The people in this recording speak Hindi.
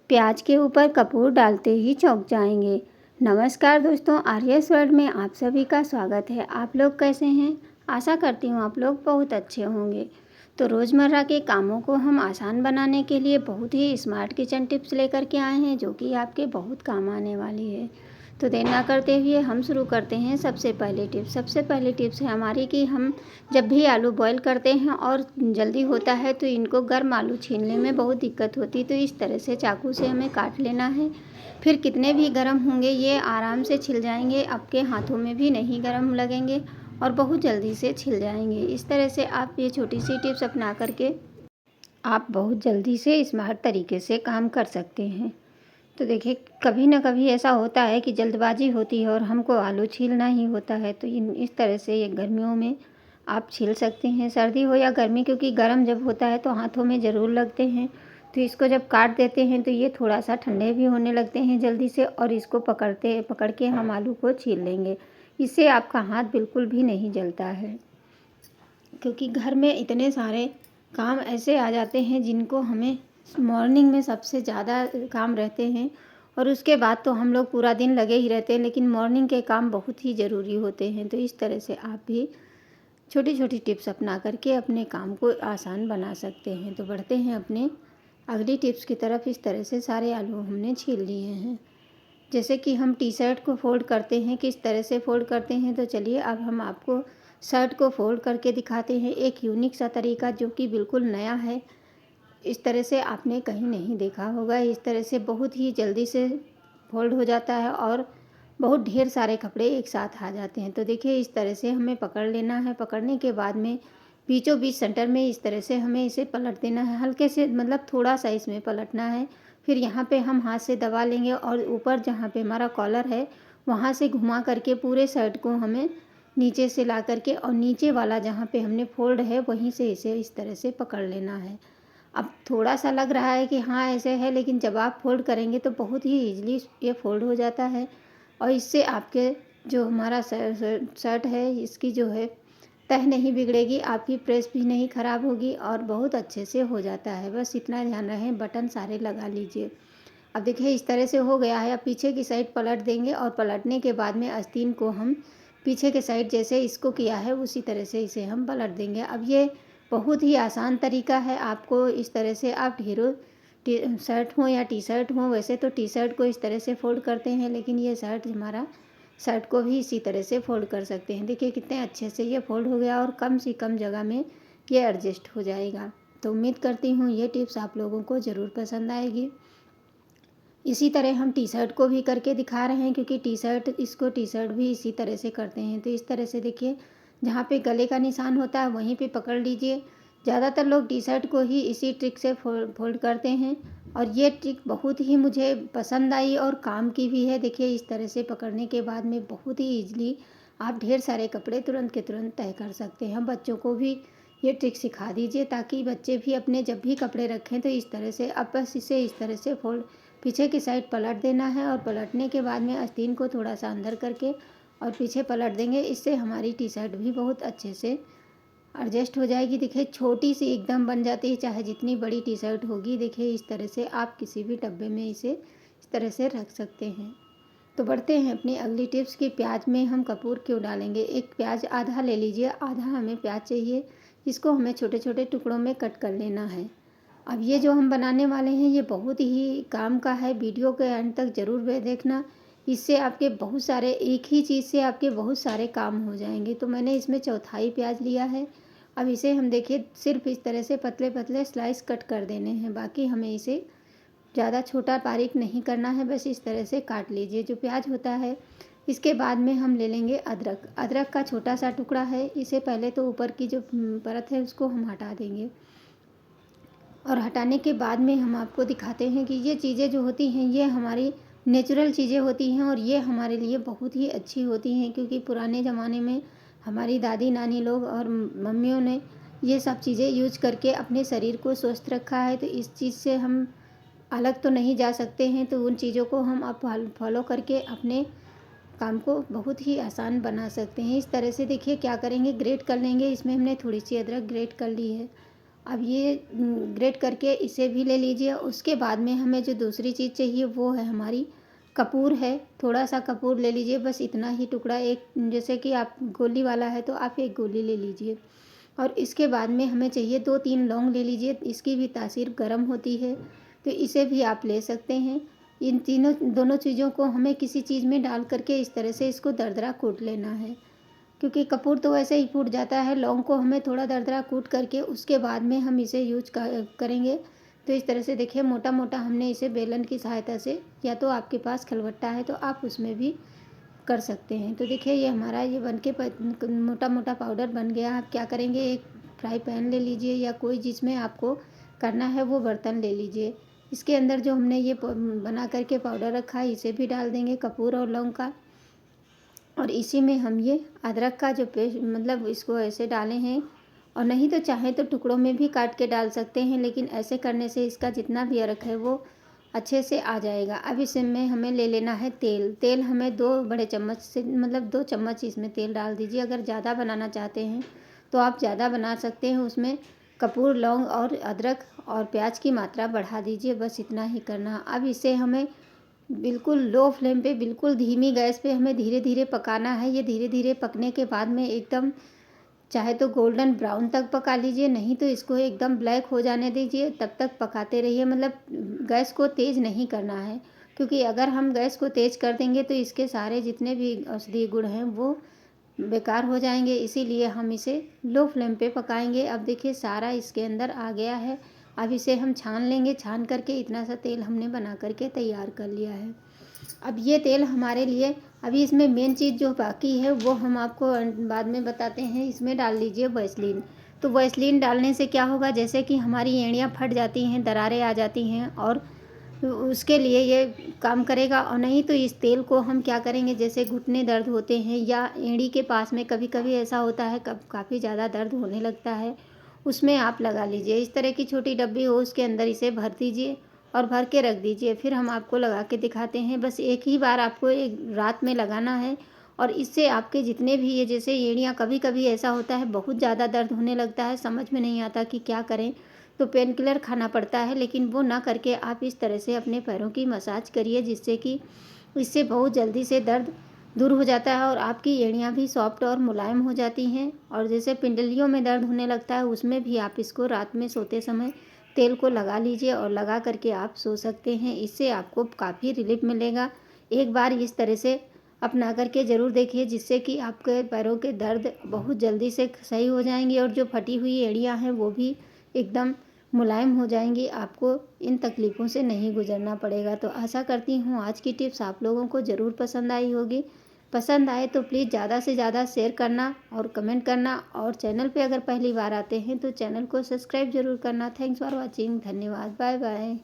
प्याज के ऊपर कपूर डालते ही चौंक जाएंगे। नमस्कार दोस्तों, आर्यस वर्ल्ड में आप सभी का स्वागत है। आप लोग कैसे हैं? आशा करती हूँ आप लोग बहुत अच्छे होंगे। तो रोज़मर्रा के कामों को हम आसान बनाने के लिए बहुत ही स्मार्ट किचन टिप्स लेकर के आए हैं, जो कि आपके बहुत काम आने वाली है। तो देर ना करते हुए हम शुरू करते हैं। सबसे पहली टिप्स है हमारी कि हम जब भी आलू बॉईल करते हैं और जल्दी होता है तो इनको गर्म आलू छीलने में बहुत दिक्कत होती है। तो इस तरह से चाकू से हमें काट लेना है। फिर कितने भी गर्म होंगे ये आराम से छिल जाएंगे, आपके हाथों में भी नहीं गर्म लगेंगे और बहुत जल्दी से छिल जाएंगे। इस तरह से आप ये छोटी सी टिप्स अपना करके आप बहुत जल्दी से स्मार्ट तरीके से काम कर सकते हैं। तो देखिए, कभी ना कभी ऐसा होता है कि जल्दबाजी होती है और हमको आलू छीलना ही होता है, तो इस तरह से ये गर्मियों में आप छील सकते हैं, सर्दी हो या गर्मी, क्योंकि गर्म जब होता है तो हाथों में ज़रूर लगते हैं। तो इसको जब काट देते हैं तो ये थोड़ा सा ठंडे भी होने लगते हैं जल्दी से, और इसको पकड़ के हम आलू को छील लेंगे। इससे आपका हाथ बिल्कुल भी नहीं जलता है, क्योंकि घर में इतने सारे काम ऐसे आ जाते हैं जिनको हमें मॉर्निंग में सबसे ज़्यादा काम रहते हैं, और उसके बाद तो हम लोग पूरा दिन लगे ही रहते हैं, लेकिन मॉर्निंग के काम बहुत ही ज़रूरी होते हैं। तो इस तरह से आप भी छोटी छोटी टिप्स अपना करके अपने काम को आसान बना सकते हैं। तो बढ़ते हैं अपने अगली टिप्स की तरफ। इस तरह से सारे आलू हमने छील लिए हैं। जैसे कि हम टी शर्ट को फोल्ड करते हैं, किस तरह से फोल्ड करते हैं, तो चलिए अब हम आपको शर्ट को फोल्ड करके दिखाते हैं, एक यूनिक सा तरीका जो कि बिल्कुल नया है। इस तरह से आपने कहीं नहीं देखा होगा। इस तरह से बहुत ही जल्दी से फोल्ड हो जाता है और बहुत ढेर सारे कपड़े एक साथ आ जाते हैं। तो देखिए, इस तरह से हमें पकड़ लेना है। पकड़ने के बाद में बीचों बीच सेंटर में इस तरह से हमें इसे पलट देना है, हल्के से, मतलब थोड़ा सा इसमें पलटना है। फिर यहाँ पे हम हाथ से दबा लेंगे और ऊपर जहाँ पे हमारा कॉलर है वहाँ से घुमा करके पूरे शर्ट को हमें नीचे से ला करके, और नीचे वाला जहाँ पे हमने फोल्ड है वहीं से इसे इस तरह से पकड़ लेना है। अब थोड़ा सा लग रहा है कि हाँ ऐसे है, लेकिन जब आप फोल्ड करेंगे तो बहुत ही ईजिली ये फोल्ड हो जाता है, और इससे आपके जो हमारा शर्ट है इसकी जो है तह नहीं बिगड़ेगी, आपकी प्रेस भी नहीं ख़राब होगी और बहुत अच्छे से हो जाता है। बस इतना ध्यान रहे, बटन सारे लगा लीजिए। अब देखिए, इस तरह से हो गया है। अब पीछे की साइड पलट देंगे और पलटने के बाद में आस्तीन को हम पीछे के साइड जैसे इसको किया है उसी तरह से इसे हम पलट देंगे। अब ये बहुत ही आसान तरीका है। आपको इस तरह से आप ढेरों शर्ट हो या टी शर्ट हो, वैसे तो टी शर्ट को इस तरह से फोल्ड करते हैं, लेकिन ये शर्ट को भी इसी तरह से फोल्ड कर सकते हैं। देखिए कितने अच्छे से ये फोल्ड हो गया और कम से कम जगह में ये एडजस्ट हो जाएगा। तो उम्मीद करती हूँ ये टिप्स आप लोगों को ज़रूर पसंद आएगी। इसी तरह हम टी शर्ट को भी करके दिखा रहे हैं, क्योंकि टी शर्ट भी इसी तरह से करते हैं। तो इस तरह से देखिए, जहाँ पे गले का निशान होता है वहीं पे पकड़ लीजिए। ज़्यादातर लोग टी शर्ट को ही इसी ट्रिक से फोल्ड करते हैं, और ये ट्रिक बहुत ही मुझे पसंद आई और काम की भी है। देखिए, इस तरह से पकड़ने के बाद में बहुत ही ईजिली आप ढेर सारे कपड़े तुरंत के तुरंत तय कर सकते हैं। बच्चों को भी ये ट्रिक सिखा दीजिए, ताकि बच्चे भी अपने जब भी कपड़े रखें तो इस तरह से, अब बस इसे इस तरह से फोल्ड पीछे की साइड पलट देना है, और पलटने के बाद में आस्तीन को थोड़ा सा अंदर करके और पीछे पलट देंगे। इससे हमारी टी शर्ट भी बहुत अच्छे से एडजस्ट हो जाएगी। देखिए, छोटी सी एकदम बन जाती है, चाहे जितनी बड़ी टी शर्ट होगी। देखिए, इस तरह से आप किसी भी डब्बे में इसे इस तरह से रख सकते हैं। तो बढ़ते हैं अपनी अगली टिप्स की, प्याज में हम कपूर क्यों डालेंगे। एक प्याज आधा ले लीजिए, आधा हमें प्याज चाहिए। इसको हमें छोटे छोटे टुकड़ों में कट कर लेना है। अब ये जो हम बनाने वाले हैं ये बहुत ही काम का है। वीडियो के एंड तक ज़रूर देखना, इससे आपके बहुत सारे, एक ही चीज़ से आपके बहुत सारे काम हो जाएंगे। तो मैंने इसमें चौथाई प्याज लिया है। अब इसे हम देखिए सिर्फ इस तरह से पतले पतले स्लाइस कट कर देने हैं, बाकी हमें इसे ज़्यादा छोटा बारीक नहीं करना है, बस इस तरह से काट लीजिए जो प्याज होता है। इसके बाद में हम ले लेंगे अदरक। अदरक का छोटा सा टुकड़ा है। इसे पहले तो ऊपर की जो परत है उसको हम हटा देंगे, और हटाने के बाद में हम आपको दिखाते हैं कि ये चीज़ें जो होती हैं ये हमारी नेचुरल चीज़ें होती हैं, और ये हमारे लिए बहुत ही अच्छी होती हैं, क्योंकि पुराने ज़माने में हमारी दादी नानी लोग और मम्मियों ने ये सब चीज़ें यूज करके अपने शरीर को स्वस्थ रखा है। तो इस चीज़ से हम अलग तो नहीं जा सकते हैं, तो उन चीज़ों को हम अब फॉलो करके अपने काम को बहुत ही आसान बना सकते हैं। इस तरह से देखिए क्या करेंगे, ग्रेट कर लेंगे। इसमें हमने थोड़ी सी अदरक ग्रेट कर ली है, अब ये ग्रेट करके इसे भी ले लीजिए। उसके बाद में हमें जो दूसरी चीज़ चाहिए वो है हमारी कपूर है। थोड़ा सा कपूर ले लीजिए, बस इतना ही टुकड़ा, एक जैसे कि आप गोली वाला है तो आप एक गोली ले लीजिए। और इसके बाद में हमें चाहिए 2-3 लौंग ले लीजिए, इसकी भी तासीर गर्म होती है, तो इसे भी आप ले सकते हैं। इन तीनों दोनों चीज़ों को हमें किसी चीज़ में डाल करके इस तरह से इसको दरदरा कूट लेना है, क्योंकि कपूर तो वैसे ही फूट जाता है। लौंग को हमें थोड़ा दरदरा कूट करके उसके बाद में हम इसे करेंगे। तो इस तरह से देखिए मोटा मोटा हमने इसे बेलन की सहायता से, या तो आपके पास खलबट्टा है तो आप उसमें भी कर सकते हैं। तो देखिए ये हमारा ये बन के मोटा मोटा पाउडर बन गया। आप क्या करेंगे, एक फ्राई पैन ले लीजिए या कोई जिसमें आपको करना है वो बर्तन ले लीजिए। इसके अंदर जो हमने ये बना करके पाउडर रखा है इसे भी डाल देंगे, कपूर और लौंग का। और इसी में हम ये अदरक का जो पेस्ट, मतलब इसको ऐसे डाले हैं, और नहीं तो चाहे तो टुकड़ों में भी काट के डाल सकते हैं, लेकिन ऐसे करने से इसका जितना भी अदरक है वो अच्छे से आ जाएगा। अब इसमें हमें ले लेना है तेल। तेल हमें 2 बड़े चम्मच से, मतलब 2 चम्मच इसमें तेल डाल दीजिए। अगर ज़्यादा बनाना चाहते हैं तो आप ज़्यादा बना सकते हैं। उसमें कपूर, लौंग और अदरक और प्याज की मात्रा बढ़ा दीजिए, बस इतना ही करना। अब इसे हमें बिल्कुल लो फ्लेम पे, बिल्कुल धीमी गैस पे हमें धीरे धीरे पकाना है। ये धीरे धीरे पकने के बाद में एकदम, चाहे तो गोल्डन ब्राउन तक पका लीजिए, नहीं तो इसको एकदम ब्लैक हो जाने दीजिए, तब तक पकाते रहिए। मतलब गैस को तेज़ नहीं करना है, क्योंकि अगर हम गैस को तेज़ कर देंगे तो इसके सारे जितने भी औषधीय गुण हैं वो बेकार हो जाएंगे। इसीलिए हम इसे लो फ्लेम पे पकाएंगे। अब देखिए सारा इसके अंदर आ गया है। अब इसे हम छान लेंगे। छान करके इतना सा तेल हमने बना करके तैयार कर लिया है। अब ये तेल हमारे लिए, अभी इसमें मेन चीज़ जो बाकी है वो हम आपको बाद में बताते हैं। इसमें डाल लीजिए वैसलीन। तो वैसलीन डालने से क्या होगा, जैसे कि हमारी एड़ियाँ फट जाती हैं, दरारें आ जाती हैं, और उसके लिए ये काम करेगा। और नहीं तो इस तेल को हम क्या करेंगे, जैसे घुटने दर्द होते हैं या एड़ी के पास में कभी कभी ऐसा होता है, कब काफ़ी ज़्यादा दर्द होने लगता है, उसमें आप लगा लीजिए। इस तरह की छोटी डब्बी हो, उसके अंदर इसे भर दीजिए और भर के रख दीजिए। फिर हम आपको लगा के दिखाते हैं। बस एक ही बार आपको एक रात में लगाना है, और इससे आपके जितने भी ये, जैसे एड़ियाँ, कभी कभी ऐसा होता है बहुत ज़्यादा दर्द होने लगता है, समझ में नहीं आता कि क्या करें, तो पेन किलर खाना पड़ता है। लेकिन वो ना करके आप इस तरह से अपने पैरों की मसाज करिए, जिससे कि इससे बहुत जल्दी से दर्द दूर हो जाता है और आपकी एड़ियाँ भी सॉफ्ट और मुलायम हो जाती हैं। और जैसे पिंडलियों में दर्द होने लगता है, उसमें भी आप इसको रात में सोते समय तेल को लगा लीजिए और लगा करके आप सो सकते हैं। इससे आपको काफ़ी रिलीफ मिलेगा। एक बार इस तरह से अपना करके ज़रूर देखिए, जिससे कि आपके पैरों के दर्द बहुत जल्दी से सही हो जाएंगे, और जो फटी हुई एड़ियाँ हैं वो भी एकदम मुलायम हो जाएंगी। आपको इन तकलीफ़ों से नहीं गुजरना पड़ेगा। तो आशा करती हूँ आज की टिप्स आप लोगों को ज़रूर पसंद आई होगी। पसंद आए तो प्लीज़ ज़्यादा से ज़्यादा शेयर करना और कमेंट करना, और चैनल पे अगर पहली बार आते हैं तो चैनल को सब्सक्राइब ज़रूर करना। Thanks for watching. धन्यवाद। Bye bye.